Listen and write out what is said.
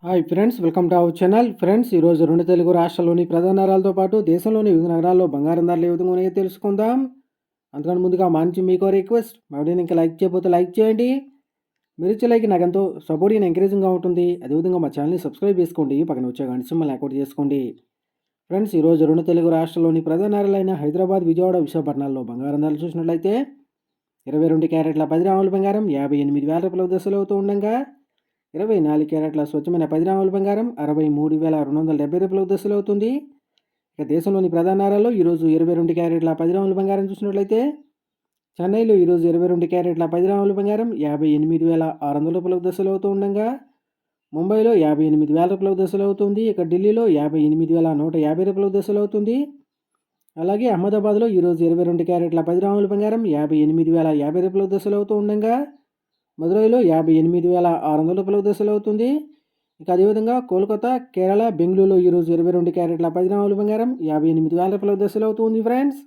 Hi friends, welcome to our channel. Friends, ఈరోజు రెండు తెలుగు రాష్ట్రాల్లోని ప్రధాన నగరాలతో పాటు దేశంలోని వివిధ నగరాల్లో బంగారం ధరలు ఏ విధంగా ఉన్నాయో తెలుసుకుందాం. అందుకని ముందుగా మా నుంచి మీకో రిక్వెస్ట్, మా వీడియోని ఇంకా లైక్ చేయకపోతే లైక్ చేయండి. మీరు ఇచ్చే లైక్ నాకు ఎంతో సపోర్టింగ్ ఎంకరేజింగ్గా ఉంటుంది. అదేవిధంగా మా ఛానల్ని సబ్స్క్రైబ్ చేసుకోండి, పక్కన వచ్చే గంట సింబల్ని యాక్టివేట్ చేసుకోండి. ఫ్రెండ్స్, ఈరోజు రెండు తెలుగు రాష్ట్రాల్లోని ప్రధాన నగరాలైన హైదరాబాద్, విజయవాడ, విశాఖపట్నాల్లో బంగారం ధరలు చూసినట్లయితే 22 క్యారెట్ల 10 గ్రాముల బంగారం 58,000 రూపాయల దశలు అవుతూ ఉండగా 24 క్యారెట్ల స్వచ్ఛమైన 10 గ్రాముల బంగారం 63,270 రూపాయల దశలు అవుతుంది. ఇక దేశంలోని ప్రధాన నగరాల్లో ఈరోజు 22 క్యారెట్ల 10 గ్రాముల బంగారం చూసినట్లయితే చెన్నైలో ఈరోజు 22 క్యారెట్ల 10 గ్రాముల బంగారం 58,600 రూపాయల దశలు అవుతూ ఉండగా ముంబైలో 58,000 రూపాయల దశలు అవుతుంది. ఇక ఢిల్లీలో 58,150 రూపాయల దశలు అవుతుంది. అలాగే అహ్మదాబాద్లో ఈరోజు 22 క్యారెట్ల 10 గ్రాముల బంగారం 58,050 రూపాయల దశలు అవుతూ ఉండగా మదురైలో 58,600 రూపాయల దశలు అవుతుంది. ఇక అదేవిధంగా కోల్కతా, కేరళ, బెంగళూరులో ఈరోజు 22 క్యారెట్ల 10 గ్రాముల బంగారం 58,000 రూపాయల దశలు అవుతుంది ఫ్రెండ్స్.